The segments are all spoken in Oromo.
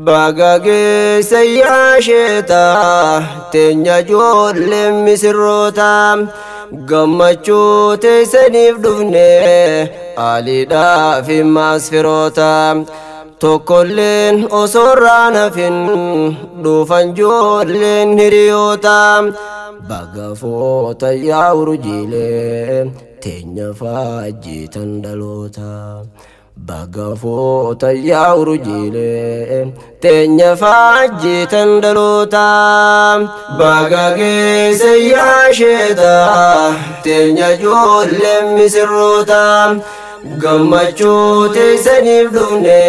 Bagage sayyasheta tenya jolle misrota gammachu tesanif dufne alida fi masfirota tokollen osorana fin dufan jolle hiriyota bagafo tayawrujile tenya faji tandalota bagafo tayawrujile tenya faji tandalota bagage sayyasheta tenya jolle misrota gammachu tesanif dufne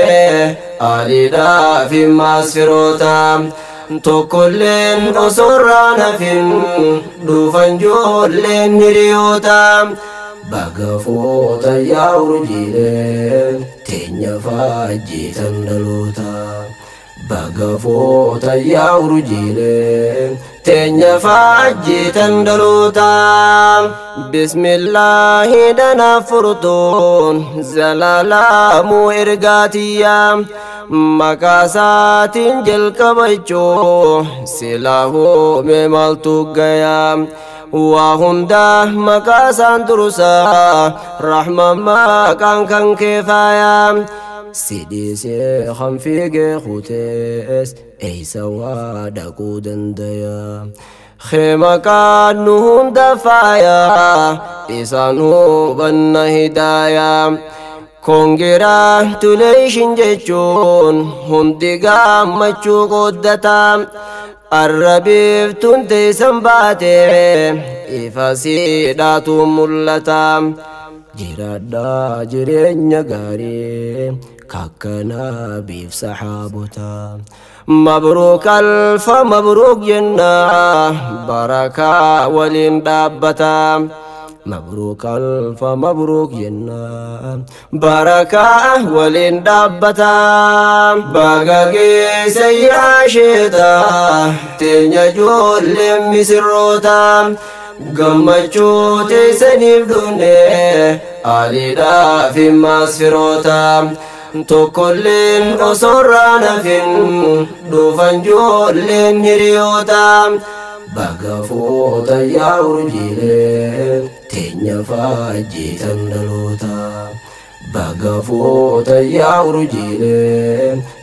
alida fi masfirota tokollen osorana fin dufan jolle hiriyota bagafo tayawrujile tenya faji tandalota bagafo tayawrujile tenya faji tandalota bismillahi dana furtun zalalamu irgatiya makasatin jalqabacho silahu memaltu gaya وهندا مكاسان ترسا رحمة ما كان كفايا سيدي سيخم فيك خوتيس اي سوا داكو دنديا خيمة كانو هندا فايا إسانو بنا هدايا كونجرا تليشن جيشون هندي قامتشو قدتا الربيب تنتي سنباتي إفاسيدات ملتا جرادا جرين غاري كاكنا بيف سحابتا مبروك ألف مبروك جنة بركة ولين دابتا مبروك ألف مبروك جنة بركة ولين دابتا bagage sayyasheta tenya jolle misrota gammachu tesanif dufne alida fi masfirota tokollen osorana fin dufan jolle hiriyota bagafo tayawrujile tenya faji tandalota bagafo tayawrujile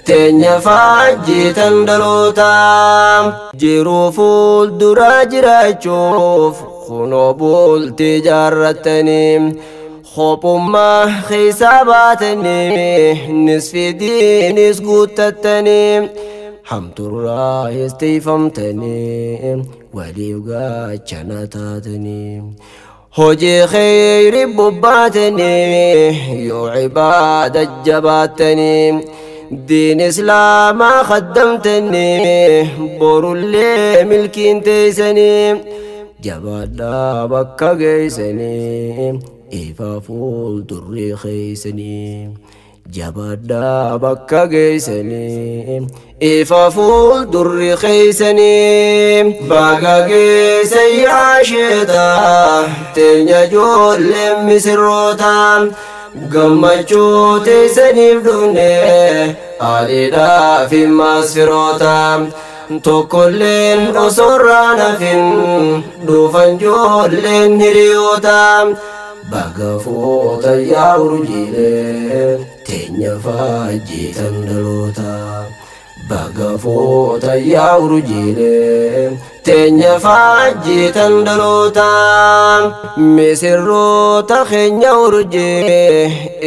tenya faji tandalota jiru ful durajirachuf khuno bulti jarratani khopumma khisabatani nisfi dinis gutatani hamdurra istifamtani waliuga chanatatani هوجي خير بباتني يو عبادة جباتني دين إسلام خدمتني بورو اللي ملكين تيسني جبادا بكا جيسني إفا فول دري خيسني جبادا بكا جيسني إفا فول دري خيسني باقا جيسي عاشتا تنيا جول مسروتا gammachu tesanif dufne alida fi masfirota tokollen osorana fin dufan jollen hiriyota bagafo tayawrujile tenya faji tandalota bagafo tayawrujile tenya faji tandalota misirrota khenya urje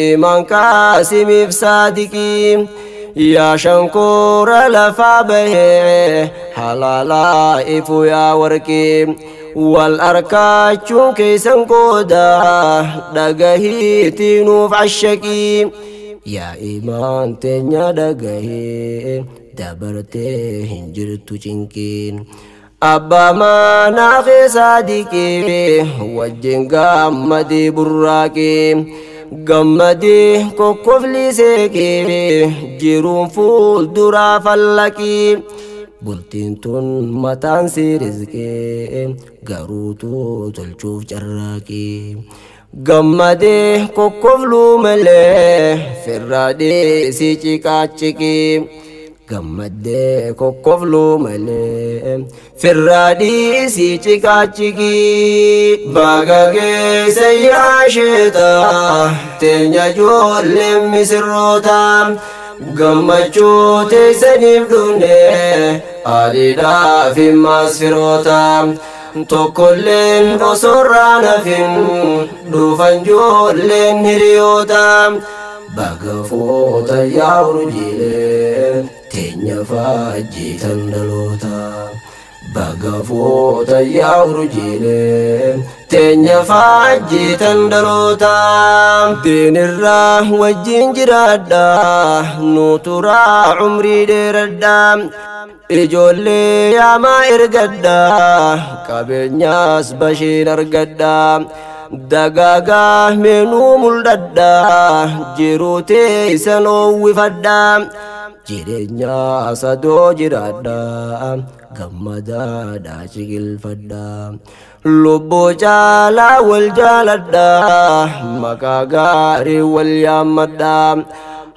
iman kasimif sadiki ya shankura lafabe halala ifu ya warki wal arkachun kaysan koda dagahi tinuf ashaki ya iman tenya dagahi dabarte hinjirtu cinkin abba mana khisadiki wajjin gammadi burraki gammadi kokkofli seki jirun ful dura fallaki bultiin tun mataan si rizqee garuutu tolchuuf carraaqee gammadee kokkofluu malee firraadhee si ciqaaciqee gammadde kokkofluu malee firraadhii si cikaachiki baga geesse yaa sheetaa teenya ijoolleen misirroota gammachuu teessaniif dhufne aadiidhaaf himmaas firoota tokkolleen osorraa nafin dhufan ijoolleen hiriyoota baga foota yaa urjiilee teenya faajjitan dhaloota baga foota yaa urjiilee teenya faajjitan dhaloota diinirraa wajjin jiraadha nuturaa umrii dheeradha ijoollee yaamaa ergadha qabeenyaas bashiin argadha dagaagaa meenuu mul'adha jiruu teessan oowwifadha jireenya sadoo jiraadha gammadaadha ciqilfadha lubbuu caalaa wal jaaladha maqaa gaarii wal yaammadha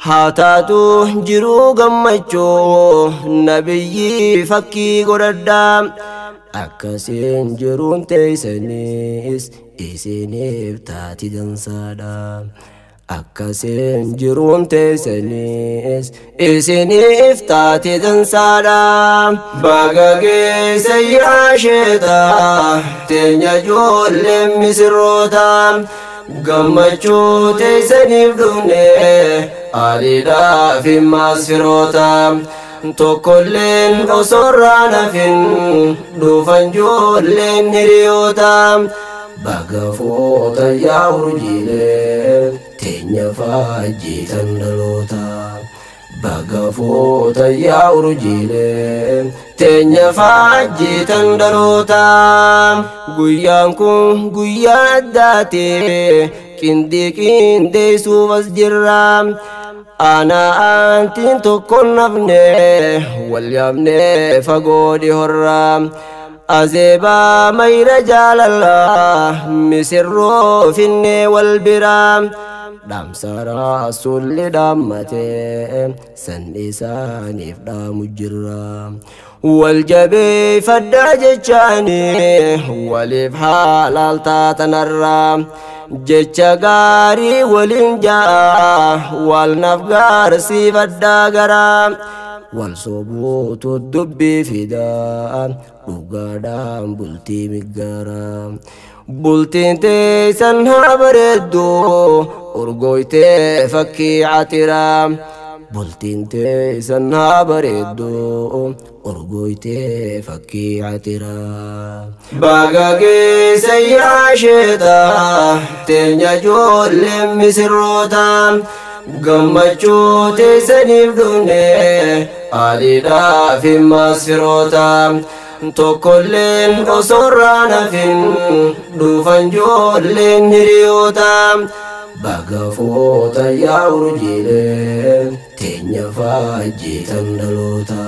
haa taatu jiruu gammachuu nabiyyii fakkii godhadha akkasiin jiruun teessaniis isiniif taati dansaadha akkasiin jiruun teessaniis isiniif taati dansaadha baga geesse yaa sheetaa teenya ijoolleen misirroota gammachuu teessaniif dhufne aadiidhaaf himmaas firoota tokkolleen osorraa nafin dhufan ijoolleen hiriyoota baga foota yaa urjiilee teenya faajjitan dhaloota baga foota yaa urjiilee teenya faajjitan dhaloota guyyaan kun guyyaa addaate qindii qindeessuuf as jirra ana antiin tokkon nafne wal yaamne fagoo dhihorra azeebaa mayra jaalala misirroo finne wal bira dhaamsa rasuulli dhaammate san isaaniif dhaamu jirra wal jabeeffadhaa jechaani waliif halaal taatanarra jecha gaarii waliin ja'a wal naaf gaarsiifadhaa garaa wal sobuutu dubbii fidaa dhugaadhaan bultii miggaara bultiin teessan haa bareeddu urgooytee fakkii catiraa bultiin teessan haa bareeddu urgooytee fakkii catiraa baga geesse yaa sheetaa teenya ijoolleen misirroota gammachuu teessaniif dhufne aadiidhaaf himmaas firoota tokkolleen osorraa nafin dhufan ijoolleen hiriyoota baga foota yaa urjiilee teenya faajjitan dhaloota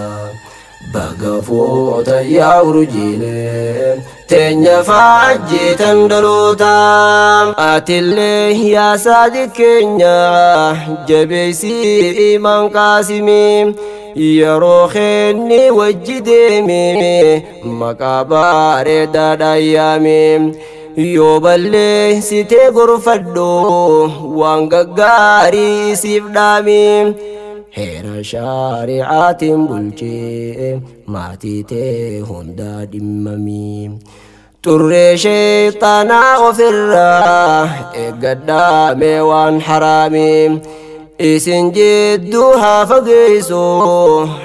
baga foota yaa urjiilee teenya faajjitan dhaloota atillee yaa saadiq keenya jabeessii imaan qaasimii yeroo keenni wajji deeme maqaa bareedaadhaan yaame yoo balleessitee gorfadhu waan gaggaarii siif dhaame heera shaari'aatiin bulchee maatii tee hundaa dhimmami turree sheexanaa ofirraa eeggadhaa mee waan haraami isin jidduu haa fageessu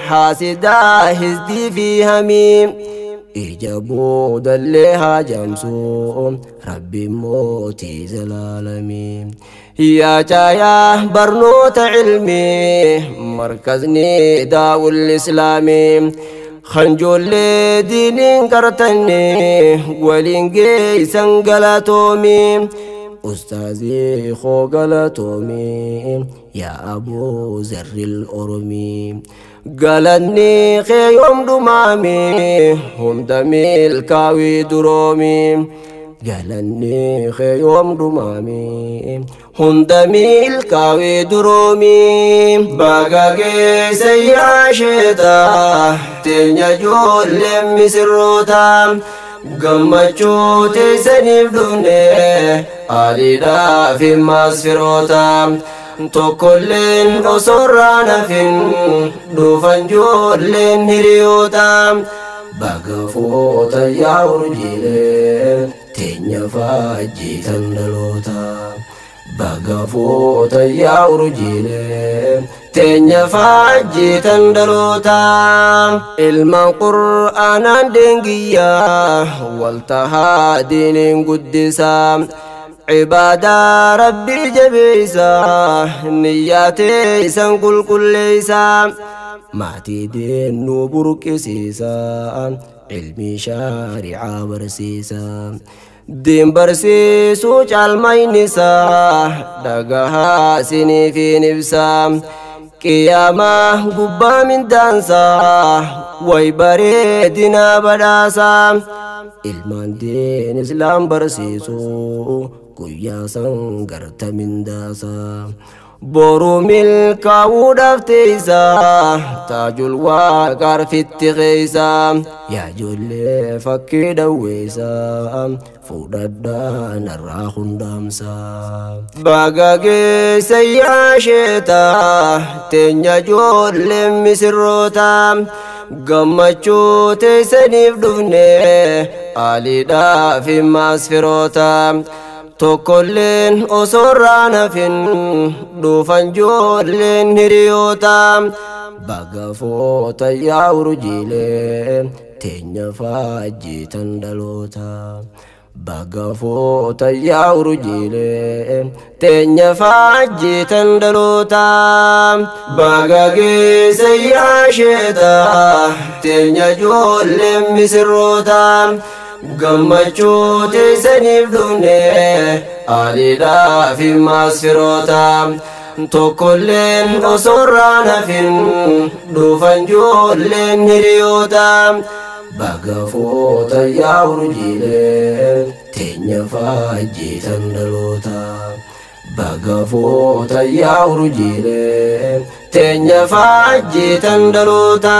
haasidaa hisdii fi hamii ija boodallee haa jaamsu rabbi mootii zalaalamii yaa caayaa barnoota ilmii markazni daawul islaamii khanjoollee diiniin qartanne waliin geessan galatoomii أستاذي خوغلتومي يا أبو زر الأرمي قالني خي يوم دمامي هم دمي الكاوي درومي galanni khayom dumami hunda milkawi durumi bagage sayyasheta tenya jolle misrota gammachu tesanif dune alida fi masfirota tokkolleen osorrana fin dufan jollen hiriyota bagafoota yaa urjiilee teenya faajjitan dhaloota bagafoota yaa urjiilee teenya faajjitan dhaloota ilmaan qur'aanaan deengiyyaa waltahaa diiniin guddisaa عبادة ربي جبيسا نياتي سن كل ليسا ما تدين نبرك سيسا علمي شارع برسيسا دين برسيسو جالمي نسا دقها سني في نفسا قيامة قبا من دانسا ويبريدنا بداسا ilmaan diin islaam barsiisu guyyaa san garta mindaasa boru milkaa'uudhaaf teeysa taajul waaqaar fitti keeysa yaa ijoollee fakkii dhawweeysa fuudhadhaa narraa hundaamsa bagagee sayyaasheeta teenya ijoollee misirroota gammachu teesaniif dhufne alida fi masfirota tokkolleen osorraan hafin dhufan jolleen hiriyota bagafoota yaa urjiilee teenya faajjitan dhaloota bagafoota yaa urjiilee teenya faajjitan dhaloota bagagee sayyaasheeta teenya ijoolleen misirroota gammachu teesaniif dhufne alida fi masfirota tokkolleen osorraan hafin dhufan jolleen hiriyota bagafoota yaa urjiilee teenya faajjitan dhaloota bagafoota yaa urjiilee teenya faajjitan dhaloota